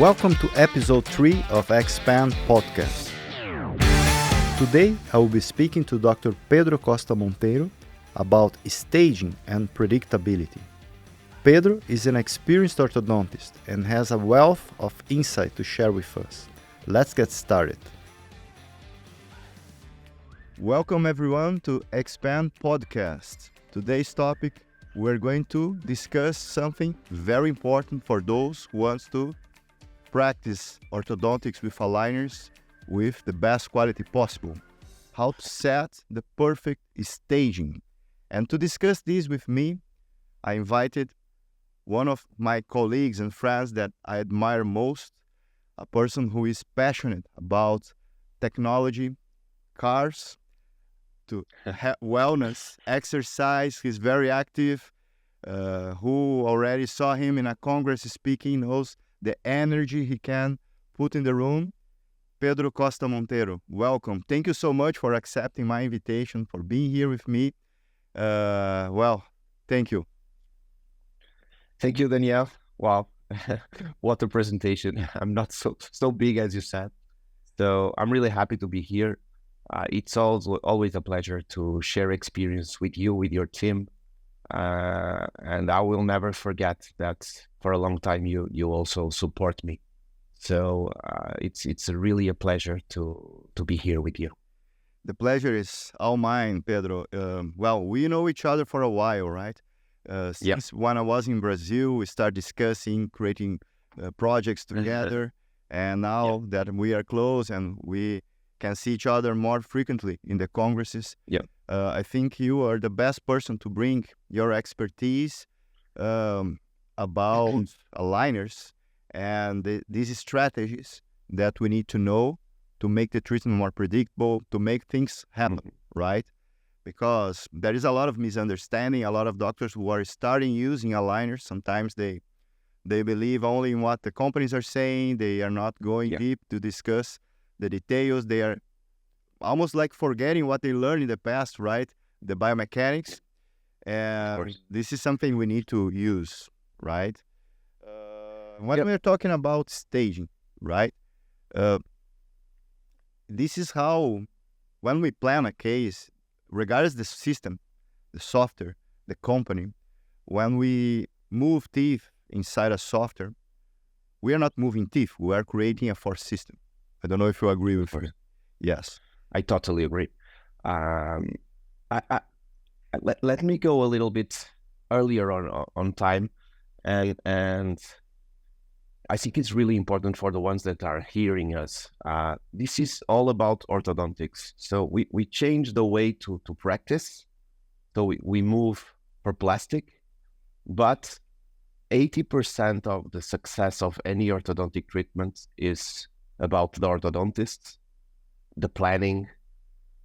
Welcome to episode 3 of Expand Podcast. Today I will be speaking to Dr. Pedro Costa Monteiro about staging and predictability. Pedro is an experienced orthodontist and has a wealth of insight to share with us. Let's get started. Welcome everyone to Expand Podcast. Today's topic, we're going to discuss something very important for those who want to practice orthodontics with aligners with the best quality possible. How to set the perfect staging. And to discuss this with me, I invited one of my colleagues and friends that I admire most, a person who is passionate about technology, cars, to wellness, exercise. He's very active. Who already saw him in a congress speaking knows the energy he can put in the room. Pedro Costa Monteiro, welcome. Thank you so much for accepting my invitation, for being here with me. Thank you. Thank you, Daniel. Wow, what a presentation. I'm not so big as you said. So I'm really happy to be here. It's also always a pleasure to share experience with you, with your team. And I will never forget that for a long time you also support me. So it's really a pleasure to be here with you. The pleasure is all mine, Pedro. We know each other for a while, right? Since when I was in Brazil, we started discussing, creating projects together. And now that we are close and we can see each other more frequently in the congresses, I think you are the best person to bring your expertise about aligners and these strategies that we need to know to make the treatment more predictable, to make things happen, right? Because there is a lot of misunderstanding, a lot of doctors who are starting using aligners. Sometimes they believe only in what the companies are saying. They are not going deep to discuss the details. They are almost like forgetting what they learned in the past, right? The biomechanics. And this is something we need to use, right? When we're talking about staging, right? This is how, when we plan a case, regardless the system, the software, the company, when we move teeth inside a software, we are not moving teeth. We are creating a force system. I don't know if you agree with me. Yes. I totally agree. Let me go a little bit earlier on time, and I think it's really important for the ones that are hearing us. This is all about orthodontics. So we change the way to practice. So we move for plastic, but 80% of the success of any orthodontic treatment is about the orthodontist, the planning,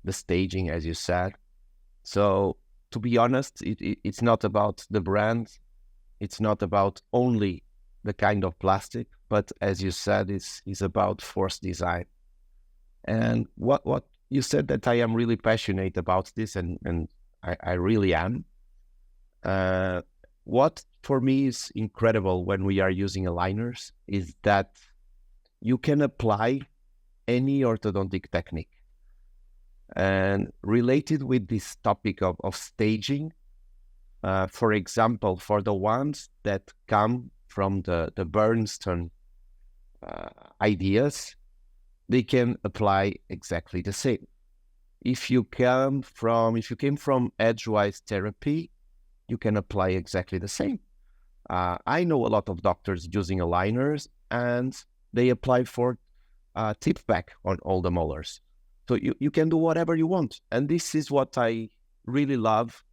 the staging, as you said. So to be honest, it's not about the brand. It's not about only the kind of plastic, but as you said, it's about force design. And what you said, that I am really passionate about this, and I really am. What for me is incredible when we are using aligners is that you can apply any orthodontic technique. And related with this topic of staging, for example, for the ones that come from the Bernstein ideas, they can apply exactly the same. If you came from edgewise therapy, you can apply exactly the same. I know a lot of doctors using aligners, and they apply for tip back on all the molars. So you can do whatever you want. And this is what I really love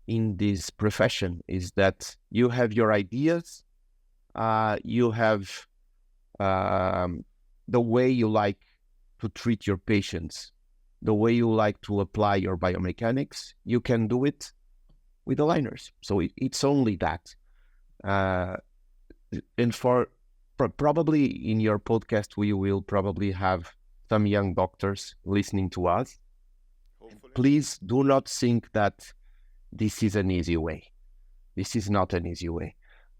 in this profession, is that you have your ideas, you have the way you like to treat your patients, the way you like to apply your biomechanics. You can do it with aligners. So it's only that. And for probably in your podcast, we will probably have some young doctors listening to us. Hopefully. Please do not think that this is an easy way. This is not an easy way.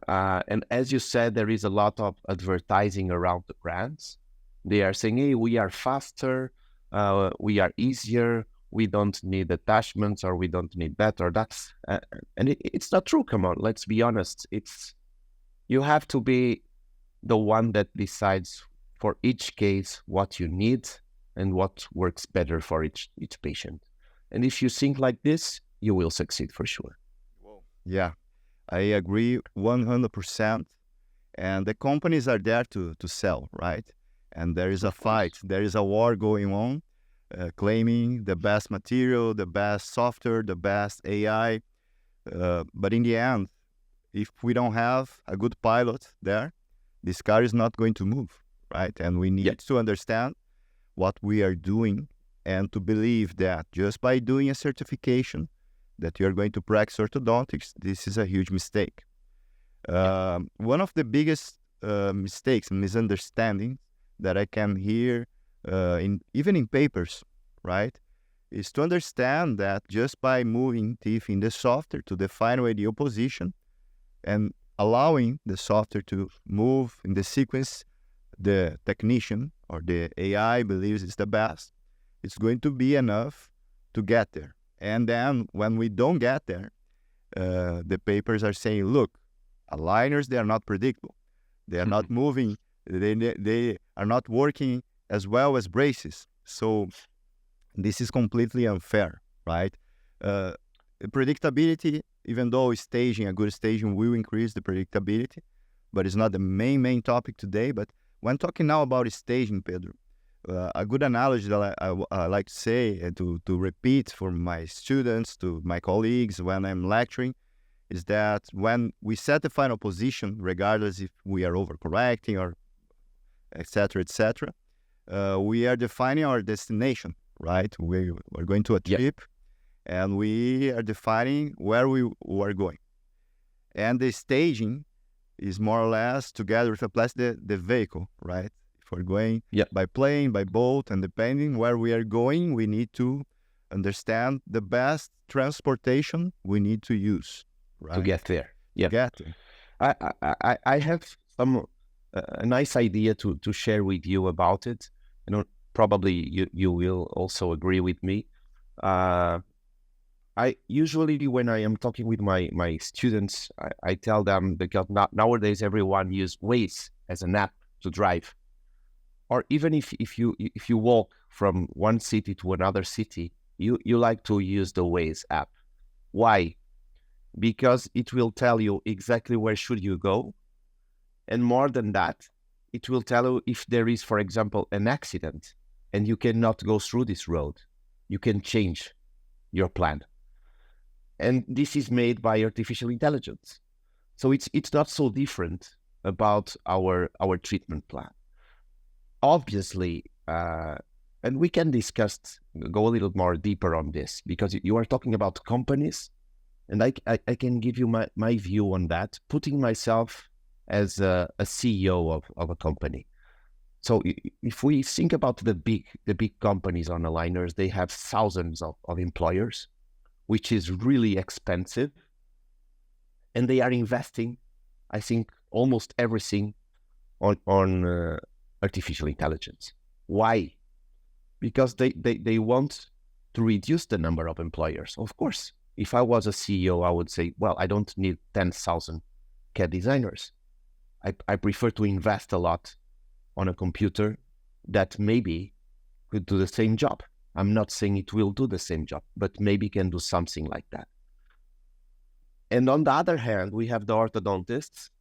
And as you said, there is a lot of advertising around the brands. They are saying, hey, we are faster, we are easier, we don't need attachments, or we don't need that or that. And it's not true, come on, let's be honest. You have to be the one that decides for each case what you need and what works better for each patient. And if you think like this, you will succeed for sure. Yeah, I agree 100%. And the companies are there to sell, right? And there is a fight, there is a war going on, claiming the best material, the best software, the best AI. But in the end, if we don't have a good pilot there, this car is not going to move, right? And we need to understand what we are doing and to believe that just by doing a certification that you're going to practice orthodontics, this is a huge mistake. One of the biggest mistakes and misunderstandings that I can hear even in papers, right, is to understand that just by moving teeth in the software to define an ideal position and allowing the software to move in the sequence the technician or the AI believes is the best, it's going to be enough to get there. And then when we don't get there, the papers are saying, look, aligners, they are not predictable. They are not moving. They are not working as well as braces. So this is completely unfair, right? Predictability, even though staging, a good staging will increase the predictability, but it's not the main topic today. But when talking now about staging, Pedro, a good analogy that I like to say and to repeat for my students, to my colleagues when I'm lecturing, is that when we set the final position, regardless if we are overcorrecting or etc., we are defining our destination, right? We're going to a trip, and we are defining where we are going. And the staging is more or less together with the vehicle, right? If we're going by plane, by boat, and depending where we are going, we need to understand the best transportation we need to use, right? To get there. To get there. I have some a nice idea to share with you about it. You know, probably you will also agree with me. I usually, when I am talking with my students, I tell them, because nowadays everyone uses Waze as an app to drive, or even if you walk from one city to another city, you like to use the Waze app. Why? Because it will tell you exactly where should you go, and more than that, it will tell you if there is, for example, an accident and you cannot go through this road, you can change your plan. And this is made by artificial intelligence. So it's not so different about our treatment plan. Obviously, and we can go a little more deeper on this, because you are talking about companies, and I can give you my view on that, putting myself as a CEO of a company. So if we think about the big companies on aligners, they have thousands of employers, which is really expensive. And they are investing, I think, almost everything on artificial intelligence. Why? Because they want to reduce the number of employers. Of course, if I was a CEO, I would say, well, I don't need 10,000 CAD designers. I prefer to invest a lot on a computer that maybe could do the same job. I'm not saying it will do the same job, but maybe can do something like that. And on the other hand, we have the orthodontists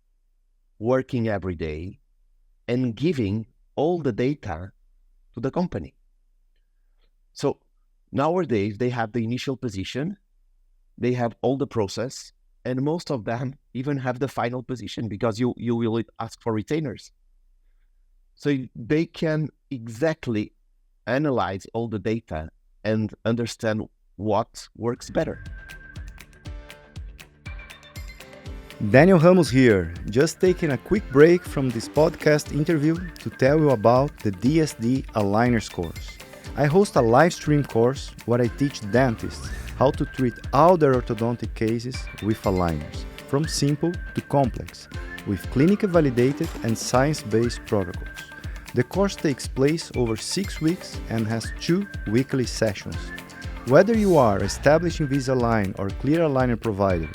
working every day and giving all the data to the company. So nowadays, they have the initial position, they have all the process, and most of them even have the final position, because you will ask for retainers. So they can exactly analyze all the data and understand what works better. Daniel Ramos here, just taking a quick break from this podcast interview to tell you about the DSD Aligners course. I host a live stream course where I teach dentists how to treat all their orthodontic cases with aligners, from simple to complex, with clinically validated and science-based protocols. The course takes place over 6 weeks and has 2 weekly sessions. Whether you are established Invisalign or clear aligner provider,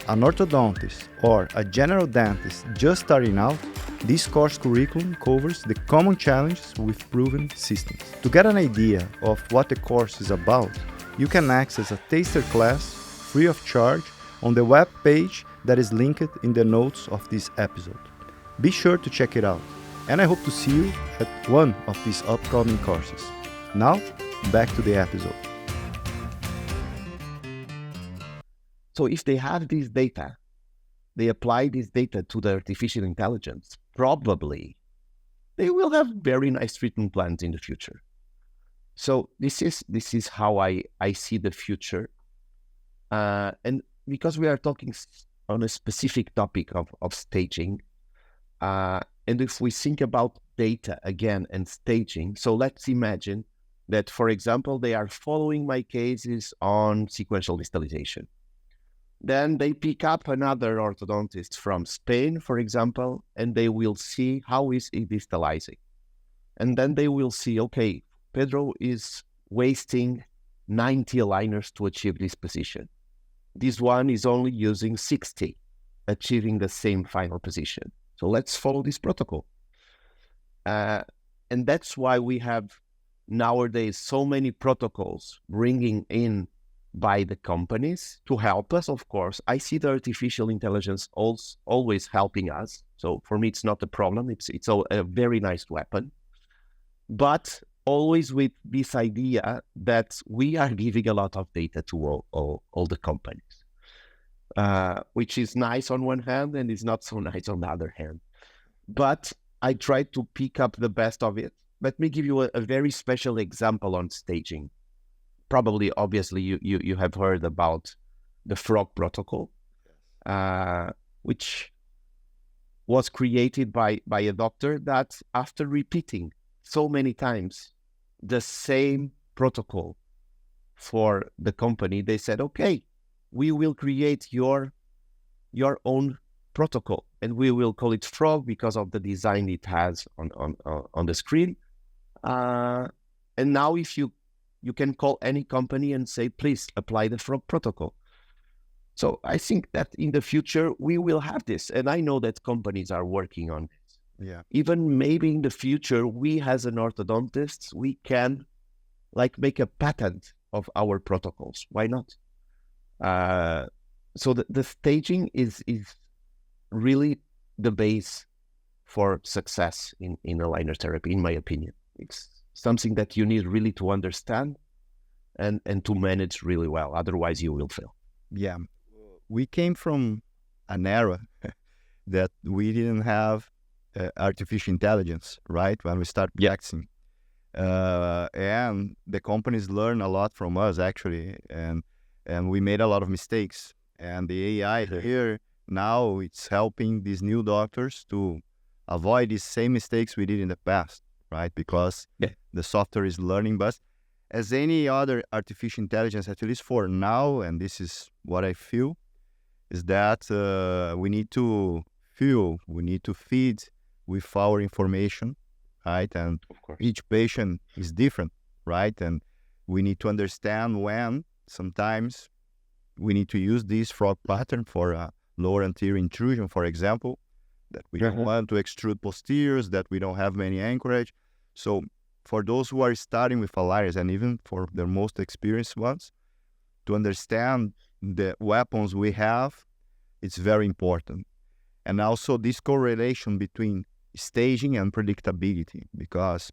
an orthodontist, or a general dentist just starting out, this course curriculum covers the common challenges with proven systems. To get an idea of what the course is about, you can access a taster class free of charge on the web page that is linked in the notes of this episode. Be sure to check it out, and I hope to see you at one of these upcoming courses. Now, back to the episode. So if they have this data, they apply this data to the artificial intelligence, probably they will have very nice treatment plans in the future. So this is how I see the future. And because we are talking on a specific topic of staging, and if we think about data again and staging, so let's imagine that, for example, they are following my cases on sequential distalization. Then they pick up another orthodontist from Spain, for example, and they will see how is it distalizing. And then they will see, okay, Pedro is wasting 90 aligners to achieve this position. This one is only using 60, achieving the same final position. So let's follow this protocol. And that's why we have nowadays so many protocols bringing in by the companies to help us. Of course, I see the artificial intelligence always helping us. So for me, it's not a problem. It's a very nice weapon. But always with this idea that we are giving a lot of data to all the companies, which is nice on one hand and is not so nice on the other hand. But I try to pick up the best of it. Let me give you a very special example on staging. Probably, obviously, you have heard about the frog protocol, which was created by a doctor that, after repeating so many times the same protocol for the company, they said, okay, we will create your own protocol, and we will call it frog because of the design it has on the screen. And now if you can call any company and say, please apply the frog protocol. So I think that in the future, we will have this. And I know that companies are working on this. Yeah. Even maybe in the future, we as an orthodontist, we can make a patent of our protocols. Why not? So the staging is really the base for success in aligner therapy, in my opinion. It's something that you need really to understand and to manage really well. Otherwise, you will fail. Yeah. We came from an era that we didn't have artificial intelligence, right? When we start practicing. And the companies learn a lot from us, actually. And we made a lot of mistakes. And the AI here, now it's helping these new doctors to avoid these same mistakes we did in the past, right? Because the software is learning. But as any other artificial intelligence, at least for now, and this is what I feel, is that we need to feed with our information, right? And of course, each patient is different, right? And we need to understand when sometimes we need to use this frog pattern for a lower anterior intrusion, for example, that we don't want to extrude posteriors, that we don't have many anchorage. So for those who are starting with aligners, and even for the most experienced ones, to understand the weapons we have, it's very important. And also this correlation between staging and predictability, because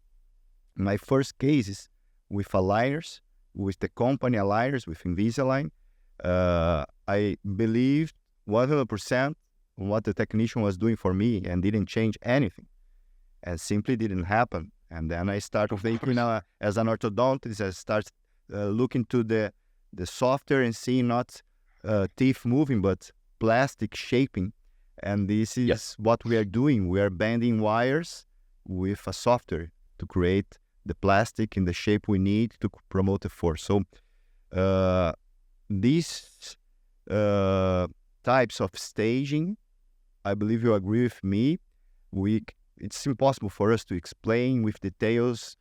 my first cases with aligners, with the company aligners, with Invisalign, I believed 100% what the technician was doing for me and didn't change anything, and simply didn't happen. And then I started thinking, as an orthodontist, I start looking to the software and seeing not teeth moving, but plastic shaping. And this is what we are doing. We are bending wires with a software to create the plastic in the shape we need to promote the force. So this types of staging. I believe you agree with me. It's impossible for us to explain with details.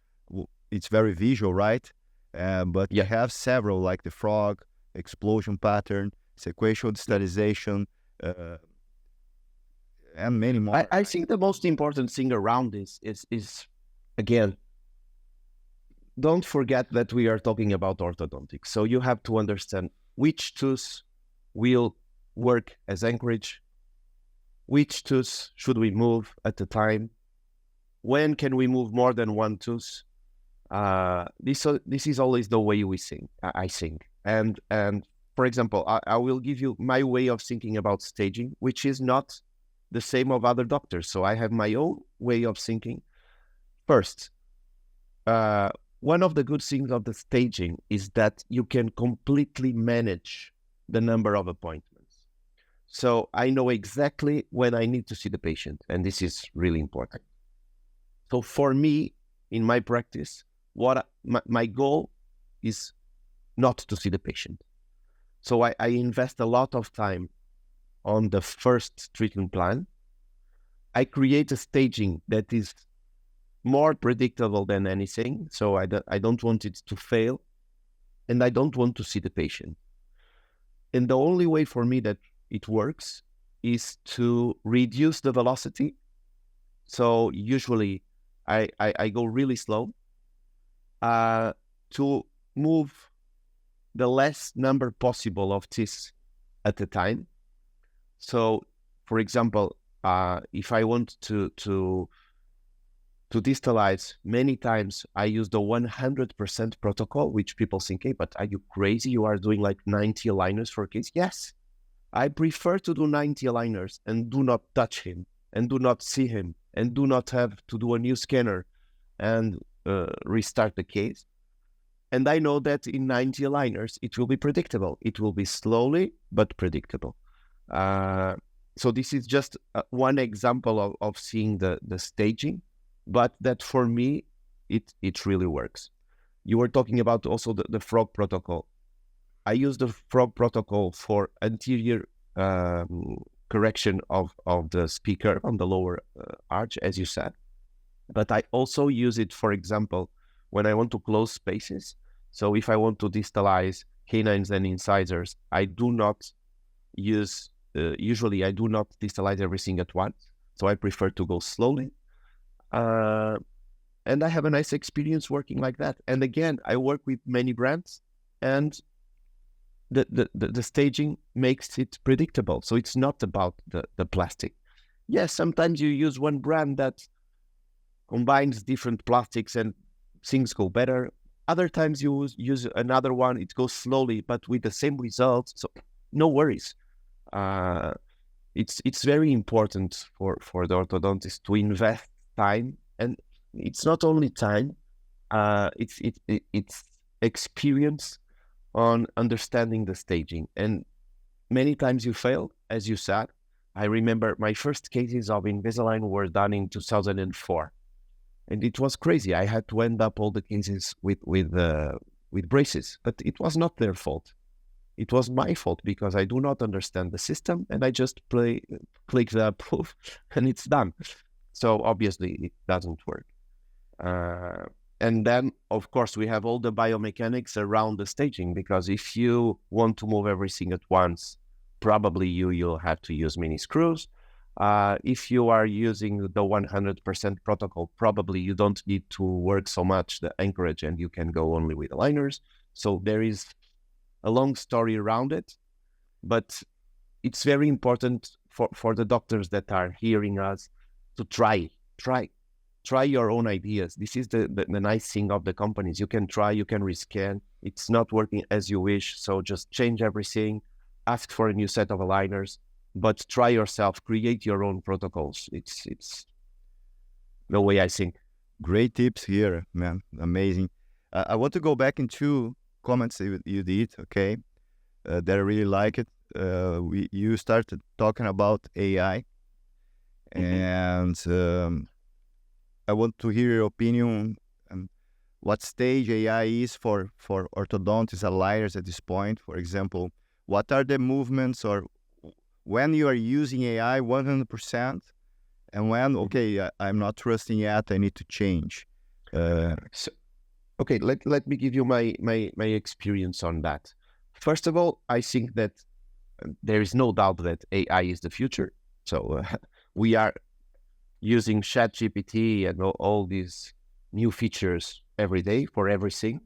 It's very visual, right? But you have several, like the frog, explosion pattern, sequential distalization, and many more. I think the most important thing around this is again, don't forget that we are talking about orthodontics. So you have to understand which tooth will work as anchorage, which tooth should we move at a time, when can we move more than one tooth. This is always the way we think, I think. And for example, I will give you my way of thinking about staging, which is not the same of other doctors. So I have my own way of thinking. First, one of the good things of the staging is that you can completely manage the number of appointments. So I know exactly when I need to see the patient, and this is really important. So for me, in my practice, my goal is not to see the patient. So I invest a lot of time on the first treatment plan. I create a staging that is more predictable than anything. So I don't want it to fail, and I don't want to see the patient. And the only way for me that it works is to reduce the velocity. So usually I go really slow to move the less number possible of teeth at a time. So, for example, if I want to distalize many times, I use the 100% protocol, which people think, hey, but are you crazy? You are doing like 90 aligners for a case? Yes, I prefer to do 90 aligners and do not touch him and do not see him and do not have to do a new scanner and restart the case. And I know that in 90 aligners, it will be predictable. It will be slowly, but predictable. So this is just one example of seeing the staging, but that for me, it really works. You were talking about also the frog protocol. I use the frog protocol for anterior correction of the speaker on the lower arch, as you said. But I also use it, for example, when I want to close spaces. So if I want to distalize canines and incisors, I do not use, usually I do not distalize everything at once. So I prefer to go slowly. And I have a nice experience working like that. And again, I work with many brands, and the staging makes it predictable. So it's not about the plastic. Yes, sometimes you use one brand that combines different plastics and things go better. Other times you use another one, it goes slowly, but with the same results. So no worries. It's very important for the orthodontist to invest time, and it's not only time, it's experience on understanding the staging. And many times you fail, as you said. I remember my first cases of Invisalign were done in 2004. And it was crazy. I had to end up all the cases with braces, but it was not their fault. It was my fault because I do not understand the system, and I just click the approve, and it's done. So obviously it doesn't work. And then, of course, we have all the biomechanics around the staging, because if you want to move everything at once, probably you'll have to use mini screws. If you are using the 100% protocol, probably you don't need to work so much the anchorage, and you can go only with aligners. So there is a long story around it, but it's very important for the doctors that are hearing us to try your own ideas. This is the nice thing of the companies. You can try, you can rescan. It's not working as you wish, so just change everything, ask for a new set of aligners, but try yourself, create your own protocols. It's the way I think. Great tips here, man. Amazing. I want to go back in two comments you did, okay, that I really like it. You started talking about AI, and I want to hear your opinion on what stage AI is for orthodontists, aligners at this point. For example, what are the movements, or when you are using AI 100%, and when, okay, I'm not trusting yet, I need to change. Okay, let me give you my experience on that. First of all, I think that there is no doubt that AI is the future. So we are using ChatGPT and all these new features every day for everything.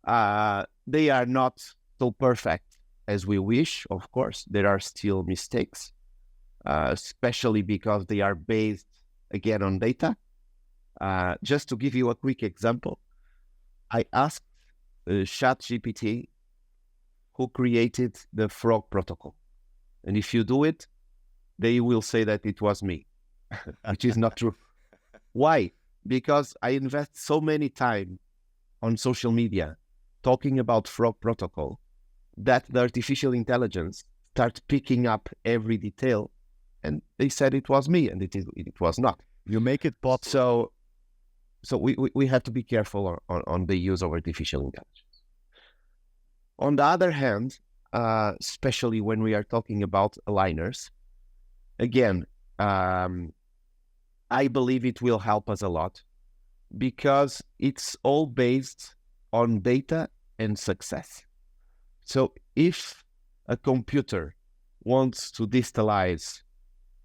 They are not so perfect as we wish, of course. There are still mistakes, especially because they are based, again, on data. Just to give you a quick example, I asked ChatGPT who created the frog protocol. And if you do it, they will say that it was me, which is not true. Why? Because I invest so many time on social media talking about frog protocol that the artificial intelligence starts picking up every detail, and they said it was me, and it was not. You make it pop. So we have to be careful on the use of artificial intelligence. On the other hand, especially when we are talking about aligners, again, I believe it will help us a lot because it's all based on data and success. So if a computer wants to distalize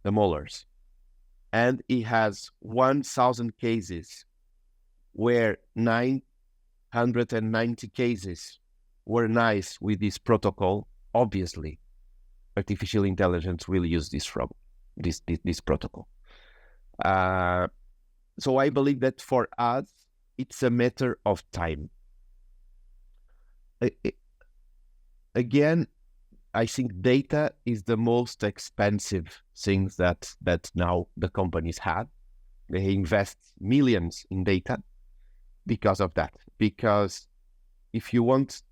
the molars and it has 1,000 cases where 990 cases were nice with this protocol, obviously artificial intelligence will use this protocol. So I believe that for us, it's a matter of time. Again, I think data is the most expensive thing that now the companies have. They invest millions in data because of that. Because if you want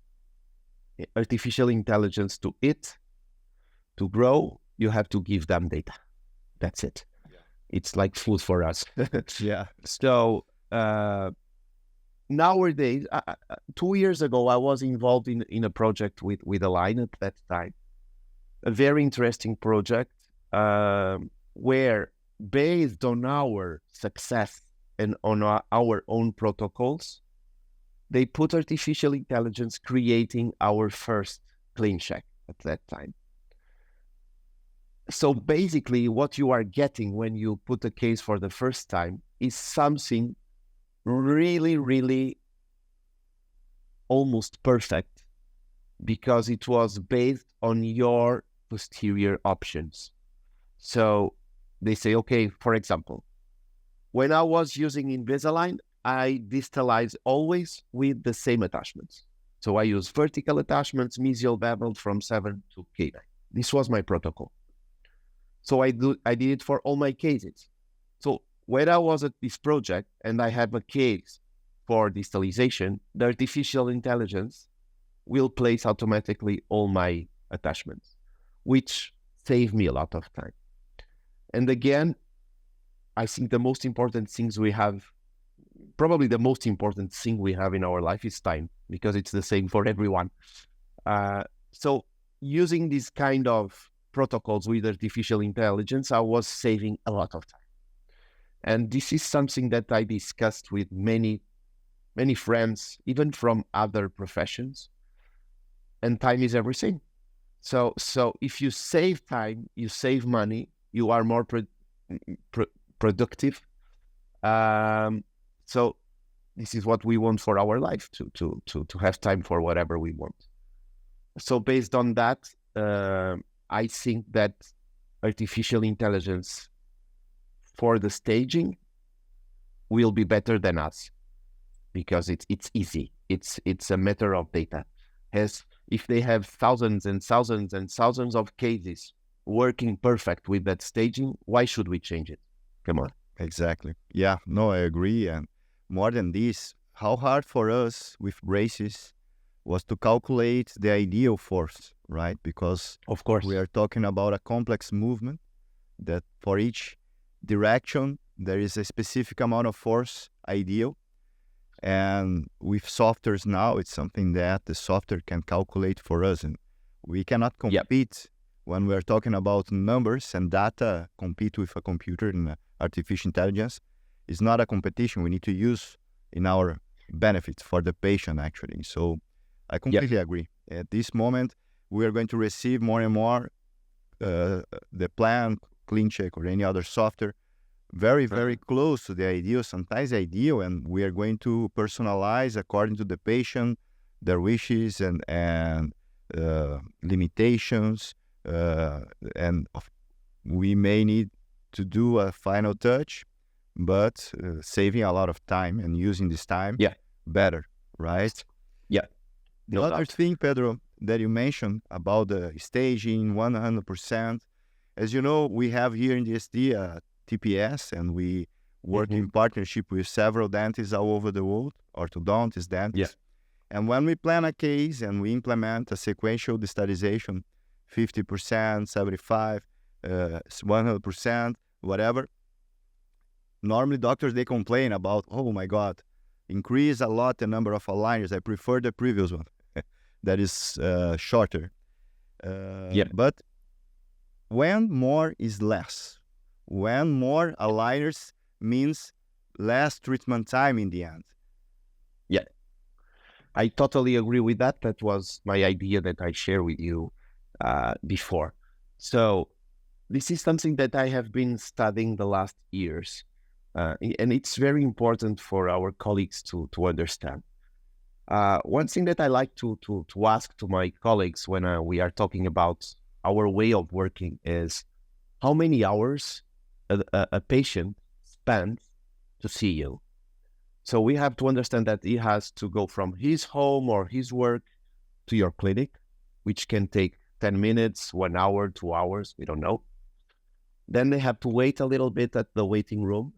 artificial intelligence to grow, you have to give them data. That's it. Yeah. It's like food for us. Yeah. So nowadays, 2 years ago, I was involved in a project with Align at that time. A very interesting project where, based on our success and on our own protocols, they put artificial intelligence creating our first clean check at that time. So basically, what you are getting when you put a case for the first time is something really, really almost perfect because it was based on your posterior options. So they say, okay, for example, when I was using Invisalign, I distalize always with the same attachments. So I use vertical attachments, mesial bevel from 7 to K9. This was my protocol. So I did it for all my cases. So when I was at this project and I have a case for distalization, the artificial intelligence will place automatically all my attachments, which saved me a lot of time. And again, I think the most important things we have, probably the most important thing we have in our life is time, because it's the same for everyone. So using this kind of protocols with artificial intelligence, I was saving a lot of time. And this is something that I discussed with many friends, even from other professions. And time is everything. So if you save time, you save money, you are more productive. So this is what we want for our life, to have time for whatever we want. So based on that, I think that artificial intelligence for the staging will be better than us because it's easy. It's a matter of data. If they have thousands and thousands and thousands of cases working perfect with that staging, why should we change it? Come on. Exactly. Yeah, no, I agree. And more than this, how hard for us with braces was to calculate the ideal force, right? Because of course we are talking about a complex movement that for each direction, there is a specific amount of force ideal. And with softwares now, it's something that the software can calculate for us. And we cannot compete when we're talking about numbers and data compete with a computer in artificial intelligence, it's not a competition. We need to use in our benefits for the patient, actually. So I completely agree. At this moment, we are going to receive more and more the plan, CleanCheck, or any other software, very close to the ideal, sometimes ideal, and we are going to personalize according to the patient, their wishes and limitations, and we may need to do a final touch, but saving a lot of time and using this time better, right? Yeah. The other thing, Pedro, that you mentioned about the staging 100%, as you know, we have here in DSD TPS, and we work in partnership with several dentists all over the world, orthodontists, dentists. And when we plan a case and we implement a sequential distalization, 50%, 75%, 100%, whatever, normally doctors, they complain about, oh my God, increase a lot the number of aligners. I prefer the previous one that is shorter. But when more is less, when more aligners means less treatment time in the end. Yeah, I totally agree with that. That was my idea that I shared with you before. So this is something that I have been studying the last years. And it's very important for our colleagues to understand. One thing that I like to ask to my colleagues when we are talking about our way of working is how many hours a patient spends to see you. So we have to understand that he has to go from his home or his work to your clinic, which can take 10 minutes, 1 hour, 2 hours, we don't know. Then they have to wait a little bit at the waiting room.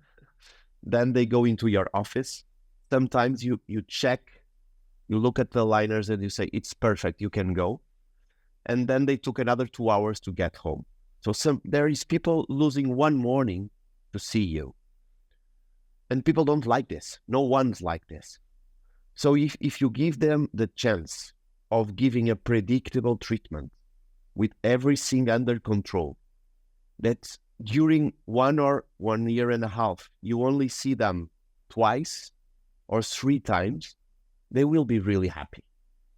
Then they go into your office. Sometimes you check, you look at the aligners and you say, it's perfect, you can go. And then they took another 2 hours to get home. So there is people losing one morning to see you. And people don't like this. No one's like this. So if you give them the chance of giving a predictable treatment with everything under control, that during 1 or 1 year and a half, you only see them twice or 3 times, they will be really happy.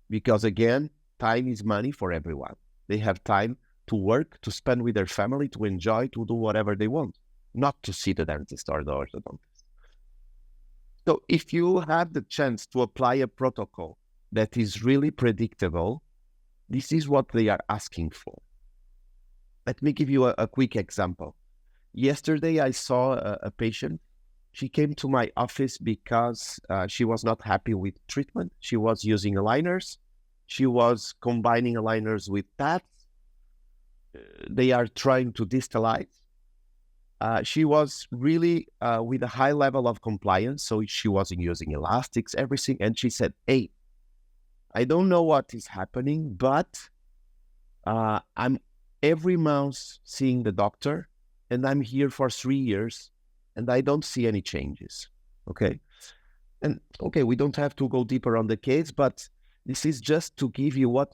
Because again, time is money for everyone. They have time to work, to spend with their family, to enjoy, to do whatever they want, not to see the dentist or the orthodontist. So if you have the chance to apply a protocol that is really predictable, this is what they are asking for. Let me give you a quick example. Yesterday, I saw a patient. She came to my office because she was not happy with treatment. She was using aligners. She was combining aligners with pads. They are trying to distalize. She was really with a high level of compliance. So she wasn't using elastics, everything. And she said, hey, I don't know what is happening, but I'm every month seeing the doctor, and I'm here for 3 years, and I don't see any changes. Okay. And okay, we don't have to go deeper on the case, but this is just to give you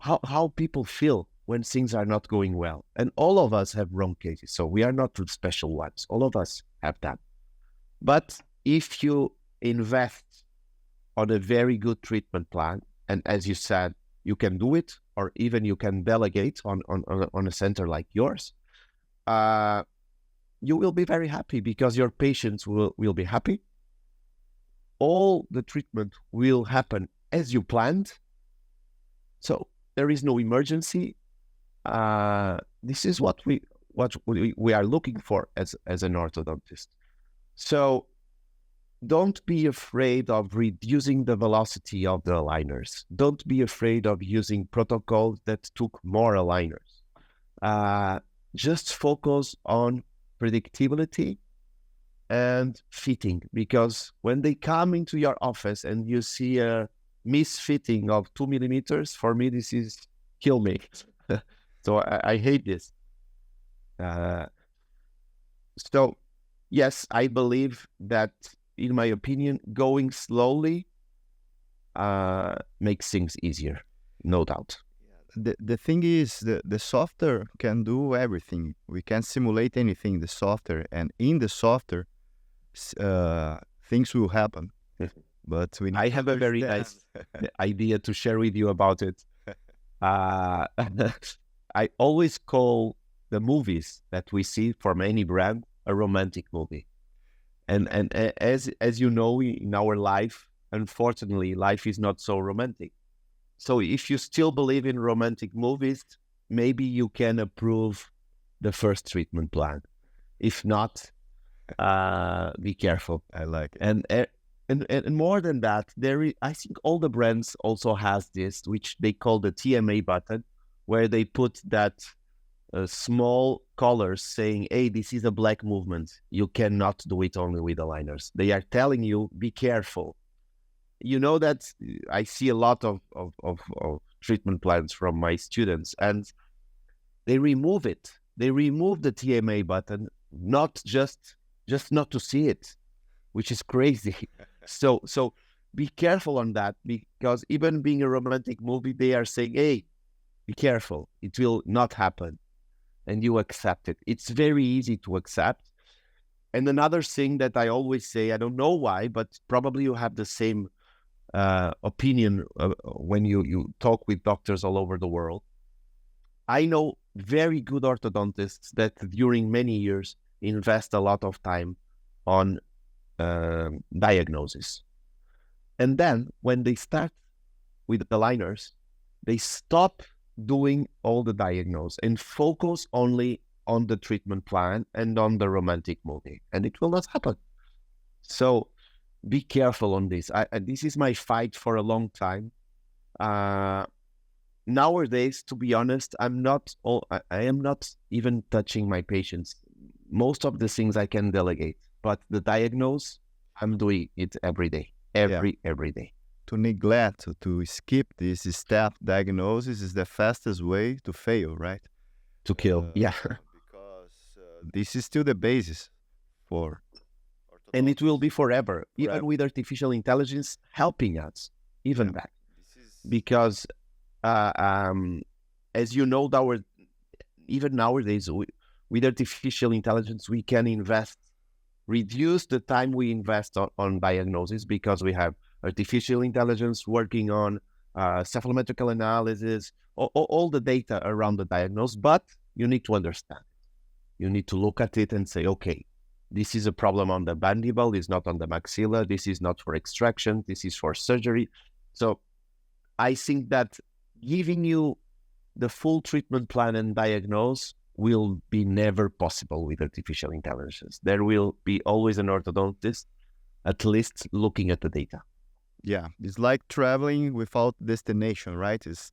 how people feel when things are not going well. And all of us have wrong cases, so we are not the special ones. All of us have that. But if you invest on a very good treatment plan, and as you said, you can do it, or even you can delegate on a center like yours, you will be very happy because your patients will be happy. All the treatment will happen as you planned. So there is no emergency. This is what we are looking for as an orthodontist. So don't be afraid of reducing the velocity of the aligners. Don't be afraid of using protocols that took more aligners. Just focus on predictability and fitting, because when they come into your office and you see a misfitting of 2 millimeters, for me, this is kill me. So I hate this. So yes, I believe that, in my opinion, going slowly makes things easier, no doubt. the thing is, the software can do everything. We can simulate anything, the software, and in the software, things will happen. But we need I to have a very understand. nice idea to share with you about it. I always call the movies that we see from any brand a romantic movie. And as you know, in our life, unfortunately, life is not so romantic. So if you still believe in romantic movies, maybe you can approve the first treatment plan. If not, be careful. I like it. And more than that, I think all the brands also has this, which they call the TMA button, where they put that small colors saying, hey, this is a black movement. You cannot do it only with aligners. They are telling you, be careful. You know that I see a lot of treatment plans from my students, and they remove it. They remove the TMA button, not just not to see it, which is crazy. So be careful on that, because even being a romantic movie, they are saying, hey, be careful. It will not happen. And you accept it. It's very easy to accept. And another thing that I always say, I don't know why, but probably you have the same opinion when you talk with doctors all over the world. I know very good orthodontists that during many years invest a lot of time on diagnosis. And then when they start with the aligners, they stop doing all the diagnose and focus only on the treatment plan and on the romantic movie, and it will not happen. So be careful on this. This is my fight for a long time. Nowadays, to be honest, I am not even touching my patients. Most of the things I can delegate, but the diagnose, I'm doing it every day, every day. To neglect, to skip this step, diagnosis is the fastest way to fail, right? To kill, Because this is still the basis for orthodontics. And it will be forever, even with artificial intelligence helping us, even that. Because as you know, even nowadays, with artificial intelligence, we can reduce the time we invest on diagnosis, because we have artificial intelligence working on cephalometrical analysis, all the data around the diagnosis. But you need to understand. You need to look at it and say, okay, this is a problem on the mandible, it's not on the maxilla, this is not for extraction, this is for surgery. So I think that giving you the full treatment plan and diagnose will be never possible with artificial intelligence. There will be always an orthodontist, at least looking at the data. Yeah, it's like traveling without destination, right? It's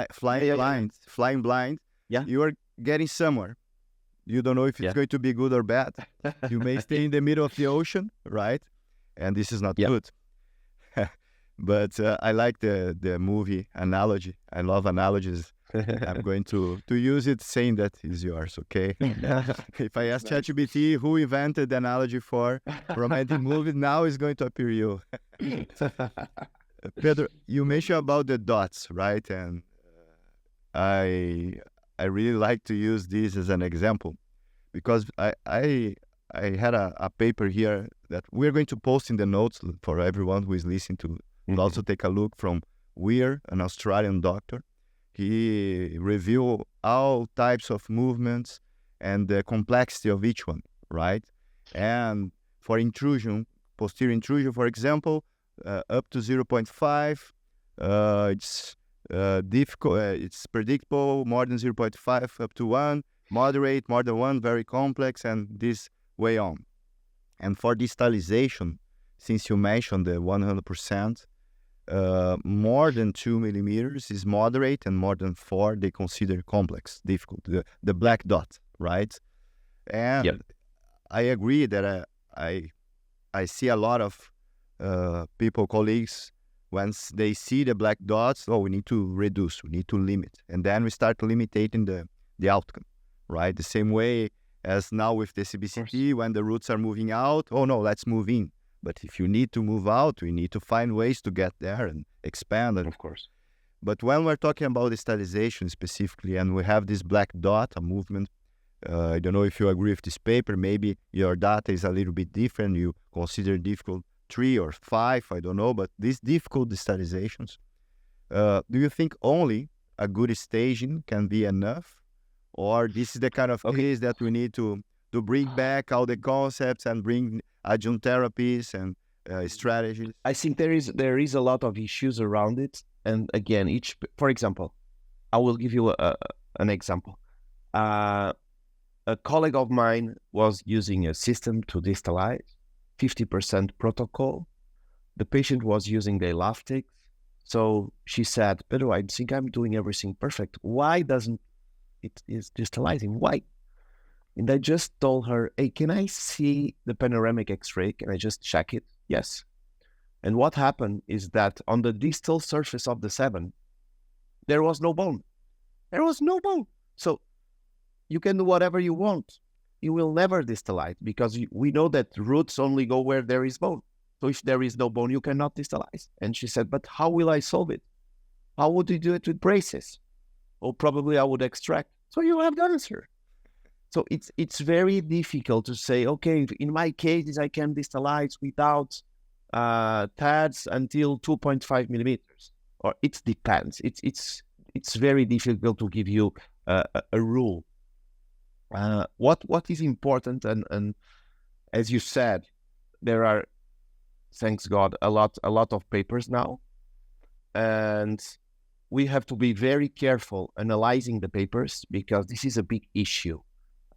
flying blind. Yeah. You are getting somewhere. You don't know if it's going to be good or bad. You may stay in the middle of the ocean, right? And this is not good. But I like the movie analogy. I love analogies. I'm going to use it, saying that is yours, okay? If I ask ChatGPT who invented the analogy for romantic movies, now it's going to appear you. Pedro, you mentioned about the dots, right? And I really like to use this as an example, because I had a paper here that we're going to post in the notes for everyone who is listening to also take a look, from Weir, an Australian doctor. He reviewed all types of movements and the complexity of each one, right? And for intrusion, posterior intrusion, for example, up to 0.5, it's difficult, it's predictable, more than 0.5, up to 1, moderate, more than 1, very complex, and this way on. And for distalization, since you mentioned the 100%, more than 2 millimeters is moderate, and more than 4 they consider complex, difficult, the black dot, right? And I agree that I see a lot of people, colleagues, once they see the black dots, we need to reduce, we need to limit, and then we start limiting the outcome, right? The same way as now with the CBCT, when the roots are moving out, no, let's move in. But if you need to move out, we need to find ways to get there and expand. And of course. But when we're talking about distalization specifically, and we have this black dot, a movement, I don't know if you agree with this paper, maybe your data is a little bit different, you consider difficult 3 or 5, I don't know, but these difficult distalizations, do you think only a good staging can be enough? Or this is the kind of case that we need to bring back all the concepts and bring adjunct therapies and strategies? I think there is a lot of issues around it. And again, for example, I will give you an example. A colleague of mine was using a system to distalize, 50% protocol. The patient was using the elastics. So she said, Pedro, I think I'm doing everything perfect. Why doesn't it is distalizing? Why? And I just told her, hey, can I see the panoramic X-ray? Can I just check it? Yes. And what happened is that on the distal surface of the 7, there was no bone. There was no bone. So you can do whatever you want. You will never distalize because we know that roots only go where there is bone. So if there is no bone, you cannot distalize. And she said, but how will I solve it? How would you do it with braces? Or probably I would extract. So you have the answer. So it's very difficult to say, okay, in my cases, I can distalize without TADs until 2.5 millimeters. Or it depends. It's very difficult to give you a rule. What is important, and as you said, there are, thanks God, a lot of papers now, and we have to be very careful analyzing the papers because this is a big issue.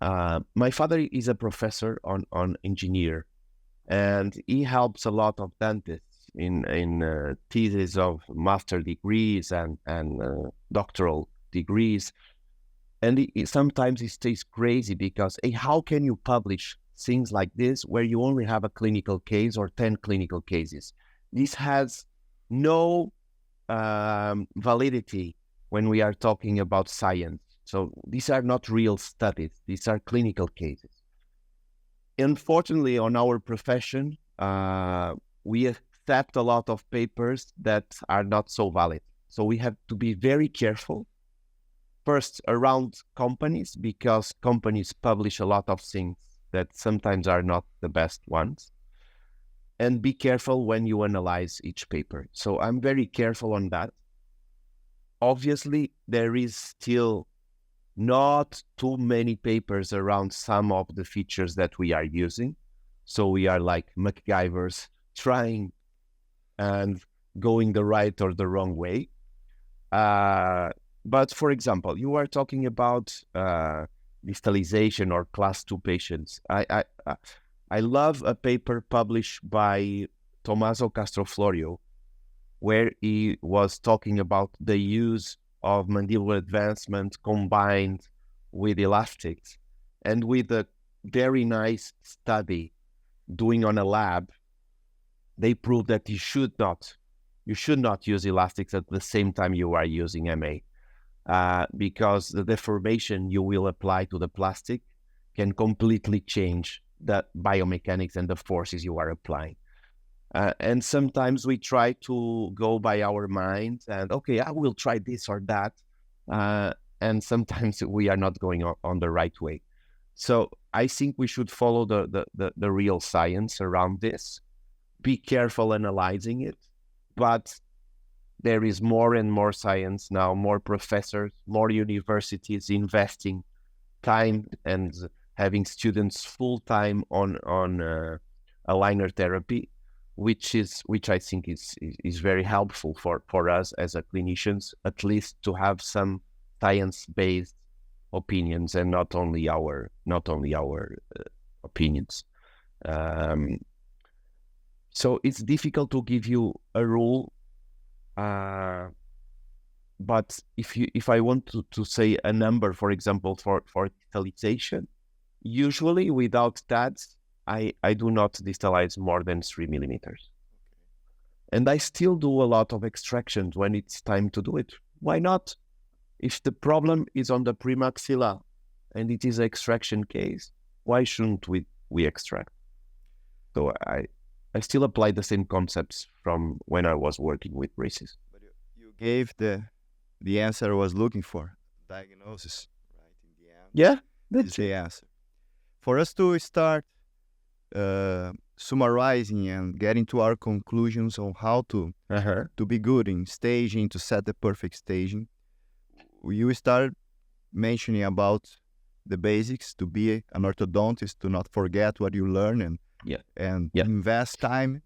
My father is a professor on engineer, and he helps a lot of dentists in thesis of master degrees and doctoral degrees. And sometimes he stays crazy because, hey, how can you publish things like this where you only have a clinical case or 10 clinical cases? This has no validity when we are talking about science. So these are not real studies. These are clinical cases. Unfortunately, on our profession, we accept a lot of papers that are not so valid. So we have to be very careful. First, around companies, because companies publish a lot of things that sometimes are not the best ones. And be careful when you analyze each paper. So I'm very careful on that. Obviously, there is still not too many papers around some of the features that we are using. So we are like MacGyvers trying and going the right or the wrong way. But for example, you are talking about distalization or class 2 patients. I love a paper published by Tommaso Castroflorio, where he was talking about the use of mandibular advancement combined with elastics, and with a very nice study doing on a lab, they proved that you should not use elastics at the same time you are using MA. Because the deformation you will apply to the plastic can completely change the biomechanics and the forces you are applying. And sometimes we try to go by our mind and, okay, I will try this or that. And sometimes we are not going on the right way. So I think we should follow the real science around this. Be careful analyzing it, but there is more and more science now, more professors, more universities investing time and having students full-time on aligner therapy, which I think is very helpful for us as a clinicians, at least to have some science-based opinions and not only our opinions. So it's difficult to give you a rule. But if I want to say a number, for example, for distalization, usually without TADs, I do not distalize more than 3 millimeters. And I still do a lot of extractions when it's time to do it. Why not? If the problem is on the premaxilla and it is an extraction case, why shouldn't we extract? So I still apply the same concepts from when I was working with braces. But you gave the the answer I was looking for. Diagnosis, right? In the end, Yeah, is the answer. For us to start summarizing and getting to our conclusions on how to be good in staging, to set the perfect staging, you started mentioning about the basics, to be an orthodontist, to not forget what you learn and invest time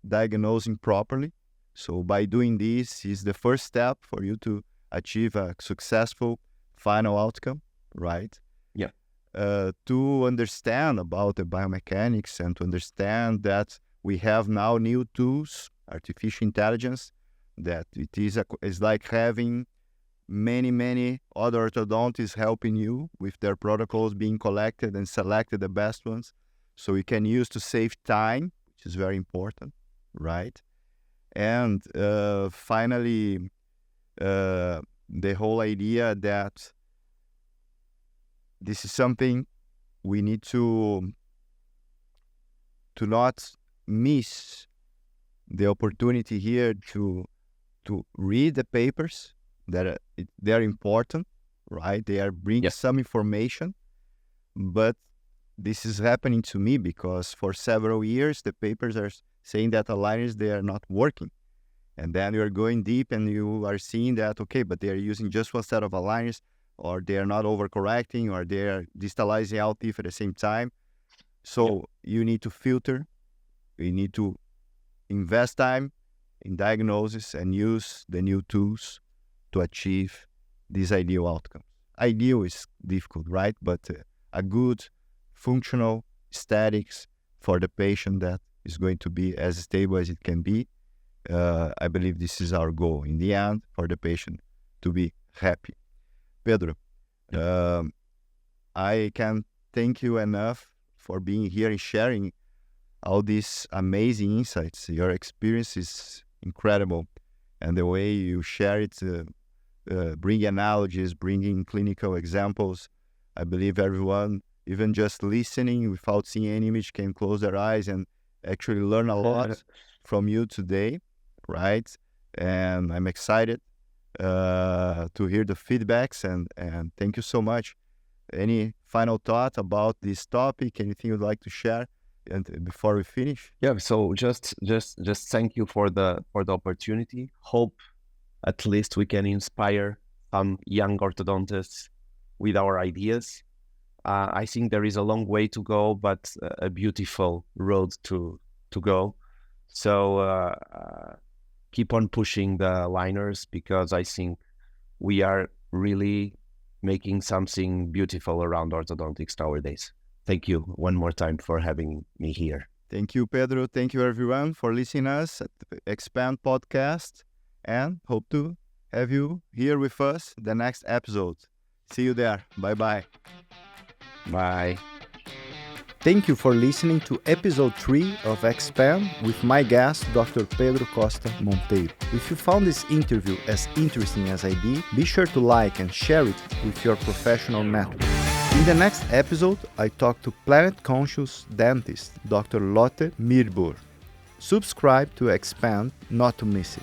diagnosing properly. So by doing this is the first step for you to achieve a successful final outcome, right? Yeah. To understand about the biomechanics and to understand that we have now new tools, artificial intelligence, that it is like having many other orthodontists helping you with their protocols being collected and selected the best ones. So you can use to save time, which is very important, right? And finally, the whole idea that this is something we need to not miss the opportunity here to read the papers that they are important, right? They are bringing some information, but this is happening to me because for several years the papers are saying that aligners, they are not working. And then you are going deep and you are seeing that, okay, but they are using just one set of aligners, or they are not overcorrecting, or they are distalizing out teeth at the same time. So you need to filter, you need to invest time in diagnosis and use the new tools to achieve this ideal outcome. Ideal is difficult, right? But a good functional aesthetics for the patient that is going to be as stable as it can be. I believe this is our goal in the end, for the patient to be happy. Pedro, I can't thank you enough for being here and sharing all these amazing insights. Your experience is incredible, and the way you share it, bring analogies, bringing clinical examples. I believe everyone, even just listening without seeing any image, can close their eyes and actually learn a lot from you today, right? And I'm excited to hear the feedbacks, and thank you so much. Any final thought about this topic? Anything you'd like to share? And before we finish? Yeah, so just thank you for the opportunity. Hope at least we can inspire some young orthodontists with our ideas. I think there is a long way to go, but a beautiful road to go. So keep on pushing the liners, because I think we are really making something beautiful around orthodontics nowadays. Thank you one more time for having me here. Thank you, Pedro. Thank you, everyone, for listening us at the Expand Podcast, and hope to have you here with us the next episode. See you there. Bye-bye. Bye. Thank you for listening to episode 3 of Expand with my guest, Dr. Pedro Costa Monteiro. If you found this interview as interesting as I did, be sure to like and share it with your professional network. In the next episode, I talk to planet-conscious dentist, Dr. Lotte Mirbur. Subscribe to Expand not to miss it.